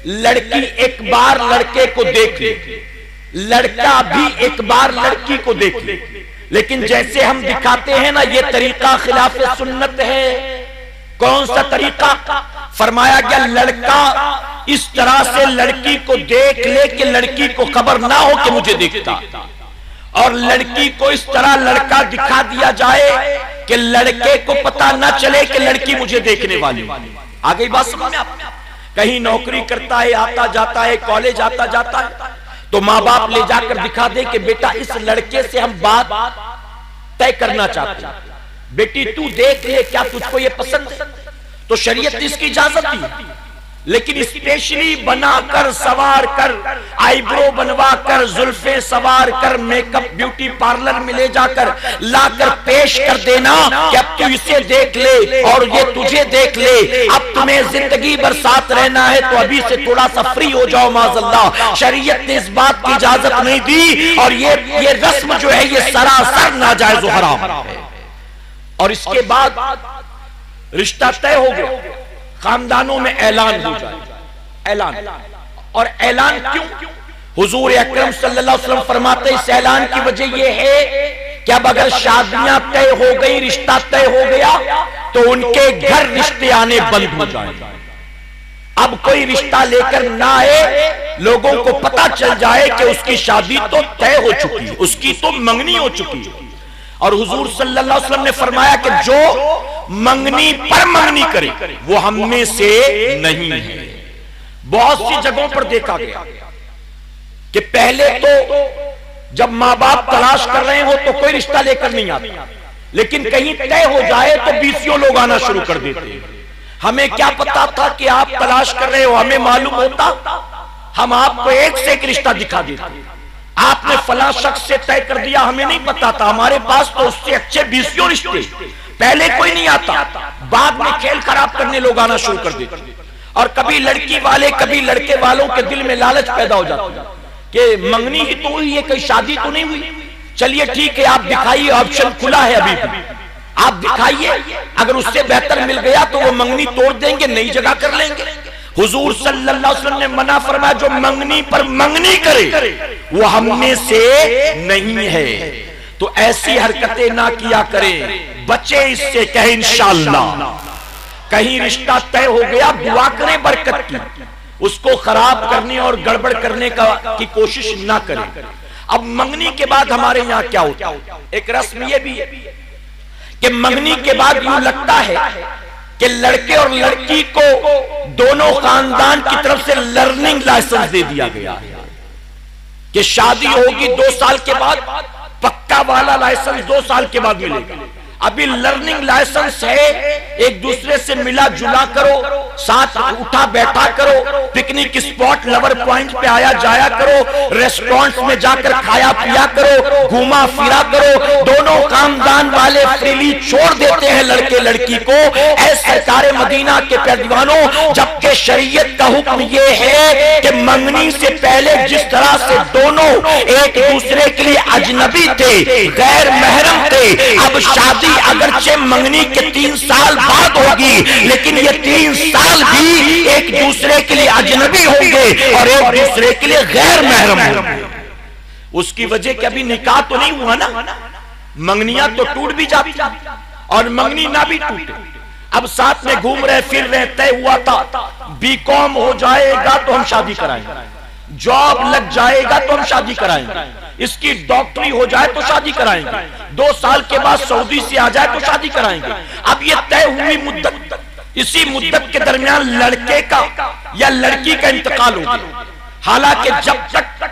लड़की एक बार लड़के को देख ले, लड़का भी एक बार लड़की को देख ले। लेकिन जैसे हम दिखाते हैं ना, ये तरीका खिलाफ सुन्नत है। कौन सा तरीका? फरमाया गया लड़का इस तरह से लड़की को देख ले कि लड़की को खबर ना हो कि मुझे देखता, और लड़की को इस तरह लड़का दिखा दिया जाए कि लड़के को पता ना चले कि लड़की मुझे देखने वाली। आ गई बात समझ में आप? कहीं नौकरी करता है, आता जाता है, कॉलेज आता जाता है, तो माँ बाप ले जाकर दिखा दे कि बेटा इस लड़के से हम बात तय करना चाहते हैं, बेटी तू देख ले क्या तुझको ये पसंद है। तो शरीयत ने इसकी इजाजत दी, लेकिन स्पेशली बनाकर सवार कर, आईब्रो बनवा कर, जुल्फे सवार कर, मेकअप ब्यूटी पार्लर में ले जाकर लाकर पेश कर देना कि अब तू इसे देख ले और ये तुझे देख ले, अब तुम्हें जिंदगी भर साथ रहना है तो अभी से थोड़ा सा फ्री हो जाओ माज़अल्लाह। शरीयत ने इस बात की इजाजत नहीं दी, और ये रस्म जो है ये सरासर नाजायज और हराम है। और इसके बाद रिश्ता तय हो गया, खानदानों में ऐलान हो जाए, ऐलान। और ऐलान क्यों? हुजूर अकरम सल्लल्लाहु अलैहि वसल्लम फरमाते हैं इस ऐलान की वजह यह है कि अब अगर शादियां तय हो गई, रिश्ता तय हो गया, तो उनके घर रिश्ते आने बंद हो जाए। अब कोई रिश्ता लेकर ना आए, लोगों को पता चल जाए कि उसकी शादी तो तय हो चुकी है, उसकी तो मंगनी हो चुकी है। और हुजूर सल्लल्लाहु अलैहि वसल्लम ने फरमाया कि जो मंगनी पर मंगनी करे वो हम में से नहीं है। बहुत सी जगहों पर देखा गया कि पहले तो जब माँ बाप तलाश कर रहे हो तो कोई रिश्ता लेकर नहीं आता, लेकिन कहीं तय हो जाए तो 20 लोग आना शुरू कर देते हैं। हमें क्या पता था कि आप तलाश कर रहे हो, हमें मालूम होता हम आपको एक से एक रिश्ता दिखा देते। आपने फला शख्स से तय कर दिया, हमें नहीं पता था, हमारे पास तो उससे अच्छे 20 रिश्ते, पहले कोई नहीं आता, बाद में खेल खराब करने लोग आना शुरू कर देते। और कभी लड़की वाले कभी लड़के वालों के दिल में लालच पैदा हो जाता कि मंगनी ही तो हुई है, कहीं शादी तो नहीं हुई। चलिए ठीक है, आप दिखाइए, ऑप्शन खुला है अभी भी, आप दिखाइए, अगर उससे बेहतर मिल गया तो वो मंगनी तोड़ देंगे, नई जगह कर लेंगे। हुजूर सल्लल्लाहु अलैहि वसल्लम ने मना फरमाया जो मंगनी पर मंगनी करे वो हम में से नहीं है। तो ऐसी हरकतें ना किया करें, बचे इससे, कहे इंशाअल्लाह। कहीं रिश्ता तय हो गया, दुआ करें बरकत की, उसको खराब करने और गड़बड़ करने की कोशिश ना करें। अब मंगनी के बाद हमारे यहाँ क्या होता है, एक रस्म ये भी है कि मंगनी के बाद यूं लगता है कि लड़के और लड़की को दोनों खानदान की तरफ से लर्निंग लाइसेंस दे दिया गया है कि शादी होगी 2 साल के बाद, पक्का वाला लाइसेंस 2 साल के बाद मिलेगा। अभी लर्निंग लाइसेंस है, एक दूसरे से मिला जुला करो, साथ उठा बैठा करो, पिकनिक स्पॉट लवर पॉइंट पे आया जाया करो, रेस्टोरेंट्स में जाकर खाया पिया करो, घूमा फिरा करो। दोनों खानदान वाले फ्रीली छोड़ देते हैं लड़के लड़की को। ऐ सरकारे मदीना के प्यारे दीवानों, जबकि शरीयत का हुक्म ये है कि मंगनी से पहले जिस तरह से दोनों एक दूसरे के लिए अजनबी थे, गैर महरम थे, अब शादी अगरचे मंगनी के 3 साल बाद होगी, लेकिन ये 3 साल भी एक दूसरे के लिए अजनबी होंगे और एक दूसरे के लिए गैर महरम होंगे। उसकी वजह कि अभी निकाह तो नहीं हुआ ना, मंगनियां तो टूट भी जाती और मंगनी ना भी टूटे। अब साथ में घूम रहे फिर रहे, तय हुआ था बीकॉम हो जाएगा तो हम शादी कराएंगे, जॉब लग जाएगा तो हम शादी कराएंगे, इसकी डॉक्टरी हो जाए तो शादी कराएंगे, 2 साल के बाद सऊदी से आ जाए तो शादी कराएंगे। अब ये तय हुई मुद्दत, इसी मुद्दत के दरमियान लड़के का या लड़की का इंतकाल हो गया। हालांकि जब तक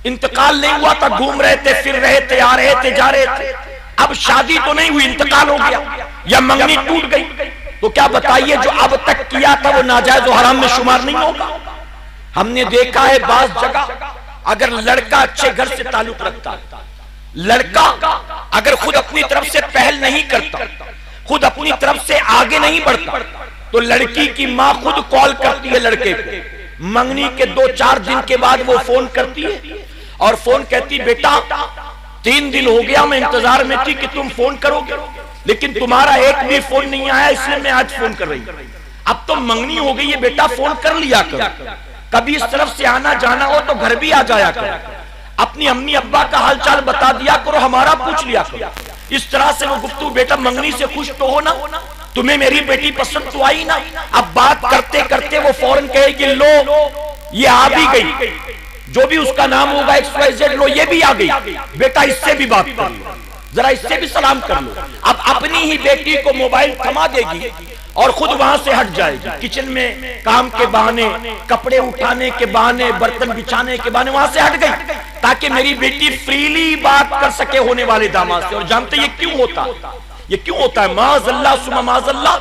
इंतकाल नहीं हुआ था घूम रहे थे, फिर रहे थे, आ रहे थे, जा रहे थे। अब शादी तो नहीं हुई, इंतकाल हो गया या मंगनी टूट गई, तो क्या बताइए जो अब तक किया था वो नाजायज और हराम में शुमार नहीं होगा। हमने देखा है बाज़ जगह अगर लड़का अच्छे घर से ताल्लुक रखता है, लड़का अगर खुद अपनी तरफ से पहल नहीं करता, खुद अपनी तरफ से आगे नहीं बढ़ता, तो लड़की की मां खुद कॉल करती है लड़के को। मंगनी के 2-4 दिन के बाद वो फोन करती है और फोन कहती बेटा 3 दिन हो गया मैं इंतजार में थी कि तुम फोन करोगे, लेकिन तुम्हारा एक भी फोन नहीं आया, इसलिए मैं आज फोन कर रही हूं। अब तो मंगनी हो गई है बेटा, फोन कर लिया करो, कभी इस तरफ से आना जाना हो तो घर भी आ जाया करो, अपनी अम्मी अब्बा का हालचाल बता दिया करो, हमारा पूछ लिया करो। इस तरह से वो गुफ्तगू, बेटा मंगनी से खुश तो हो ना, तुम्हें मेरी बेटी पसंद तो आई ना। अब बात करते करते वो फौरन कहेगी लो ये आ भी गई, जो भी उसका नाम होगा XYZ, लो ये भी आ गई, बेटा इससे भी बात कर लो, जरा इससे भी सलाम कर लो। अब अपनी ही बेटी को मोबाइल थमा देगी और खुद वहां से हट जाएगी, किचन में काम के बहाने, कपड़े उठाने के बहाने, बर्तन बिछाने के बहाने वहां से हट गई, ताकि मेरी बेटी फ्रीली बात कर सके होने वाले दामाद से। और जानते ये क्यों होता है? ये क्यों होता है? माज़अल्लाह सुम्मा माज़अल्लाह,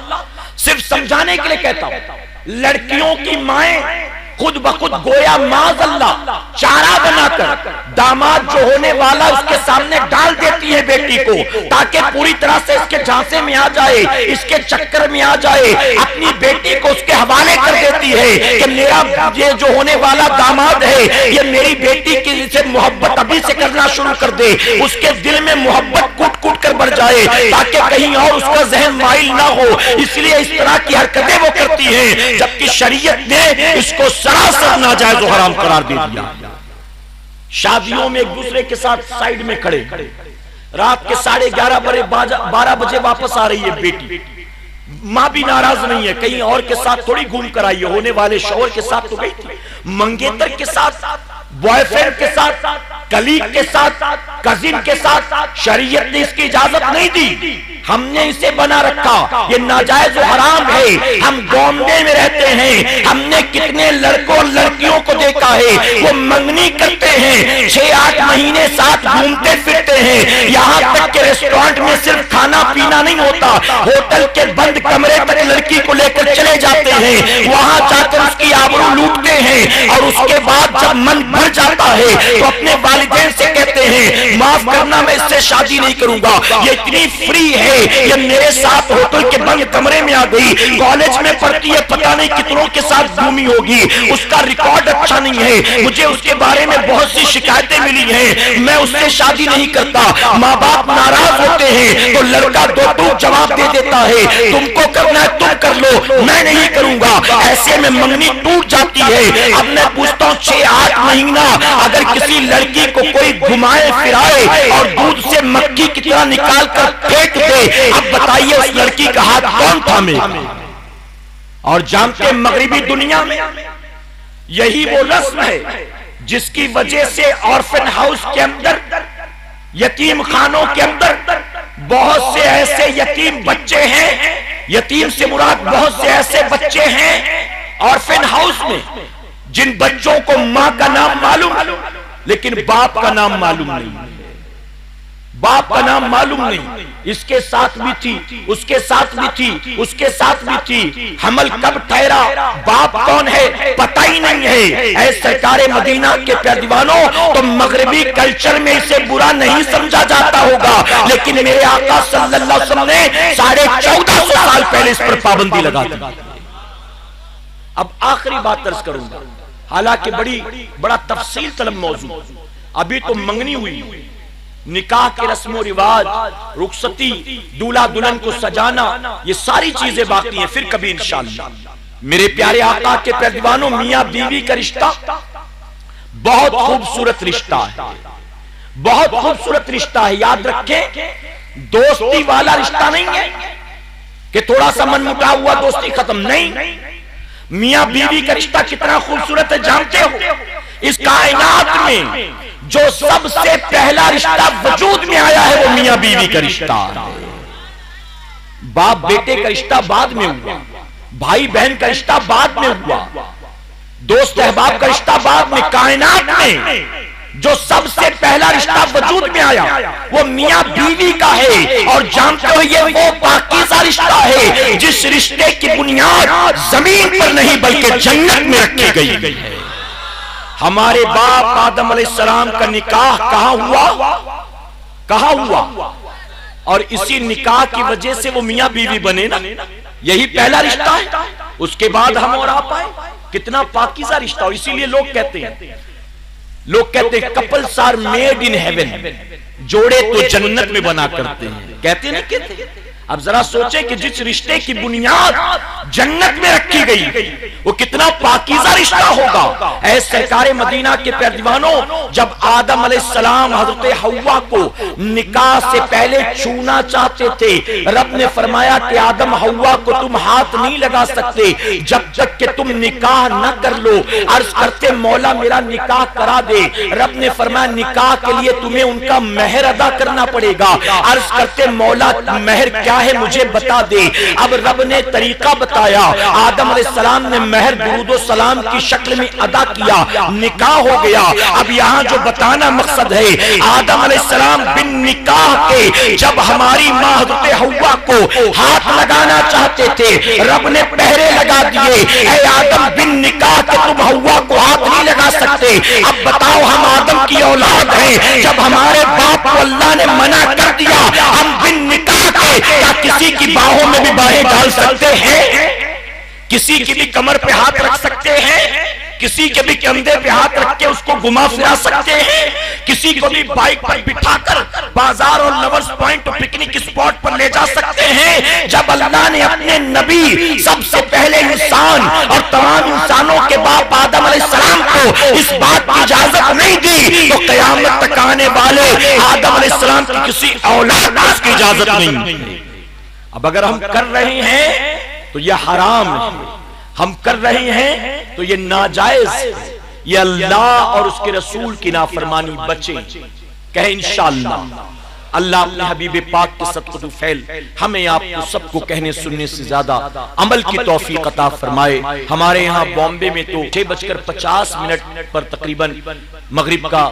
सिर्फ समझाने के लिए कहता हूं। लड़कियों की माएं खुद बखुद गोया माज़अल्लाह चारा बनाकर दामाद जो होने वाला उसके सामने डाल देती है बेटी को, ताकि पूरी तरह से इसके झांसे में आ जाए, इसके चक्कर में आ जाए, अपनी बेटी को उसके हवाले कर देती है कि मेरा ये जो होने वाला दामाद है ये मेरी बेटी की से मोहब्बत अभी से करना शुरू कर दे, उसके दिल में मोहब्बत कूट कूट कर बढ़ जाए, ताकि कहीं और उसका जहन माइल ना हो। इसलिए इस तरह की हरकतें वो करती है, जबकि शरीयत ने इसको सरासर नाजायज और हराम करार दे दिया। शादियों में एक दूसरे के साथ साइड में खड़े, रात के 11:30 12 बजे वापस आ रही है बेटी, मां भी नाराज नहीं है, कहीं और के साथ थोड़ी घूम कर आई है, होने वाले शौहर के साथ तो गई थी, मंगेतर के साथ, बॉयफ्रेंड के साथ, कलीग के साथ, कजिन के साथ। शरीयत ने इसकी इजाजत नहीं दी, हमने इसे बना रखा, ये नाजायज और हराम है। हम बॉम्बे में रहते हैं, हमने कितने लड़कों और लड़कियों को देखा है वो मंगनी करते हैं, 6-8 महीने साथ घूमते फिरते हैं, यहाँ तक के रेस्टोरेंट में सिर्फ खाना पीना नहीं होता, होटल के बंद कमरे तक लड़की को लेकर चले जाते हैं, वहां जाकर उसकी आबरू लूटते हैं, और उसके बाद जब मन भर जाता है तो अपने वालिदैन से कहते हैं माफ करना मैं इससे शादी नहीं करूंगा, ये इतनी फ्री है, ये मेरे साथ होटल के बंद कमरे में आ गई, कॉलेज में पढ़ती है, पता नहीं कितनों के साथ घूमी होगी, उसका रिकॉर्ड अच्छा नहीं है, मुझे उसके बारे में बहुत सी शिकायतें मिली हैं, मैं उससे शादी नहीं करता। माँ बाप नाराज होते हैं तो लड़का दो टूक जवाब दे देता है, तुमको करना है तुम कर लो, मैं नहीं करूंगा। ऐसे में मंगनी टूट जाती है। अब मैं पूछता हूँ 6-8 महीना अगर किसी लड़की को कोई घुमाए फिराए और दूध से मक्खी की तरह निकाल कर फेंक दे, अब बताइए उस लड़की का हाथ कौन थामेगा? और जानते मगरिबी दुनिया में यही वो रस्म है जिसकी वजह से ऑर्फन हाउस के अंदर, यतीम खानों के अंदर बहुत से ऐसे यतीम बच्चे हैं, यतीम से मुराद बहुत से ऐसे बच्चे हैं ऑर्फन हाउस में जिन बच्चों को मां का नाम मालूम लेकिन बाप का नाम मालूम नहीं, बाप का नाम मालूम नहीं। इसके साथ भी थी, उसके साथ भी थी, उसके साथ भी थी, हमल कब ठहरा, बाप कौन है पता ही नहीं है। ऐ सरकारे मदीना के प्यादीवानों, तो मगरबी कल्चर में इसे बुरा नहीं समझा जाता होगा, लेकिन मेरे आका सल्लल्लाहु अलैहि वसल्लम ने 1450 साल पहले इस पर पाबंदी लगा दी। अब आखिरी बात अर्ज करूंगा, हालांकि बड़ा तफसील तलब मौजू, अभी तो मंगनी हुई, निकाह के रस्मो रिवाज, रुखसती, दूल्हा दुल्हन को सजाना, ये सारी चीजें बाकी हैं, फिर कभी इंशाअल्लाह। मेरे प्यारे आका के प्यारे मियां बीवी का रिश्ता बहुत खूबसूरत रिश्ता है, बहुत खूबसूरत रिश्ता है। याद रखें, दोस्ती वाला रिश्ता नहीं है कि थोड़ा सा मन मुटाव हुआ दोस्ती खत्म, नहीं। मियां बीवी का रिश्ता कितना खूबसूरत है जानते हो? इस कायनात में जो सबसे पहला रिश्ता वजूद में आया है वो मियां बीवी का रिश्ता है। बाप बेटे का रिश्ता बाद में हुआ, भाई बहन का रिश्ता बाद में हुआ, दोस्त अहबाब का रिश्ता बाद में। कायनात में जो सबसे पहला रिश्ता वजूद में आया वो मियां बीवी का है। और जानते हो ये वो पाकीज़ा रिश्ता है जिस रिश्ते की बुनियाद जमीन पर नहीं बल्कि जन्नत में रखी गई है। हमारे बाप आदम अलैहिस्सलाम का निकाह कहां हुआ? और इसी निकाह की वजह से वो मियां बीवी बने ना, यही पहला रिश्ता है। उसके बाद हम और आप आए। कितना पाकीज़ा रिश्ता। और इसीलिए लोग कहते हैं couples are made in heaven, जोड़े तो जन्नत में बना करते हैं। कहते नहीं कहते? अब जरा सोचे कि जिस रिश्ते की बुनियाद जन्नत में रखी गई वो कितना पाकीज़ा रिश्ता होगा। ऐ सरकारे मदीना के प्यारे दीवानों, जब आदम अलैहिस्सलाम हजरत हव्वा को निकाह से पहले छूना चाहते थे, रब ने फरमाया कि आदम हव्वा को तुम हाथ नहीं लगा सकते जब तक कि तुम निकाह न कर लो। अर्ज करते मौला मेरा निकाह करा दे। रब ने फरमाया निकाह के लिए तुम्हें उनका मेहर अदा करना पड़ेगा। अर्ज करते मौला मेहर क्या है मुझे बता दे। अब रब ने तरीका बताया। आदम अलैहिस्सलाम ने मेहर दुरूद सलाम की शक्ल में अदा किया, निकाह हो गया। अब यहां जो बताना मकसद है, आदम अलैहिस्सलाम बिन निकाह के जब हमारी मां हज़रत हव्वा को हाथ लगाना चाहते थे, रब ने पहरे लगा दिए। ऐ आदम बिन निकाह के तुम हव्वा को हाथ नहीं लगा सकते। अब बताओ हम आदम की औलाद हैं, जब हमारे बाप को अल्लाह ने मना कर दिया, हम बिन निकाह के किसी की बाहों में भी बाहें डाल सकते हैं? किसी की भी कमर पे हाथ रख सकते हैं? किसी के भी कंधे पे हाथ रख के उसको घुमा फिरा सकते हैं? किसी को भी बाइक पर बिठाकर बाजार और लवर्स पॉइंट और पिकनिक स्पॉट पर ले जा सकते हैं? जब अल्लाह ने अपने नबी सबसे पहले इंसान और तमाम इंसानों के बाप आदम अलैहिस्सलाम को इस बात की इजाजत नहीं दी, तो क़यामत तक आने वाले आदम अलैहिस्सलाम की किसी औलाद को इसकी इजाजत नहीं। अब अगर हम कर रहे हैं तो यह हराम है, हम कर रहे हैं तो यह नाजायज, ये अल्लाह और उसके रसूल की नाफरमानी। बचे कहे इंशाअल्लाह। अल्लाह अपने हबीब पाक के सदक़े फैल हमें आपको सबको कहने सुनने से ज्यादा अमल की तौफीक अता फरमाए। हमारे यहाँ बॉम्बे में तो 6:50 पर तकरीबन मगरिब का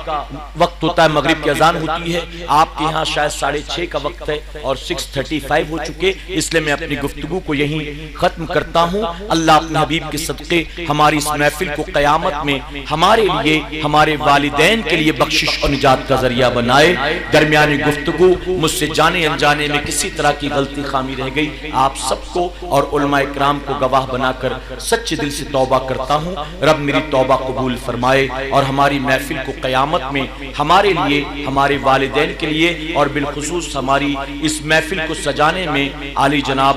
वक्त होता है, मगरिब की अजान होती है। आपके यहाँ शायद 6:30 का वक्त है और 6:35 हो चुके, इसलिए मैं अपनी गुफ्तगू को यहीं खत्म करता हूँ। अल्लाह अपने हबीब के सदक़े हमारी इस महफिल को क़यामत में हमारे लिए, हमारे वालिदैन के लिए बख्शिश और निजात का जरिया बनाए। दरमियानी गुफ्तगू मुझसे जाने अनजाने में किसी तरह की गलती खामी रह गई, आप सबको और उलमा इकराम को गवाह बनाकर सच्चे दिल से तौबा करता हूँ। रब मेरी तौबा कबूल फरमाए और हमारी महफिल को क़यामत में हमारे लिए, हमारे वालिदैन के लिए और बिलखुसूस हमारी इस महफिल को सजाने में आली जनाब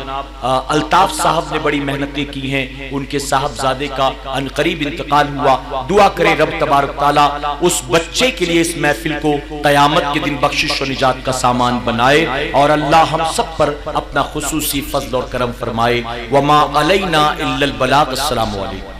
अल्ताफ साहब ने बड़ी मेहनतें की हैं। उनके साहबजादे का अनकरीब इंतकाल हुआ। दुआ करे रब तबारक ताला उस बच्चे के लिए इस महफिल को क़यामत के दिन बख्शिश और निजात का सामान बनाए और अल्लाह हम सब पर अपना खुसूसी फज़्ल और करम फरमाए। वमा अलैना इल्लल बलाग। अस्सलामु अलैकुम।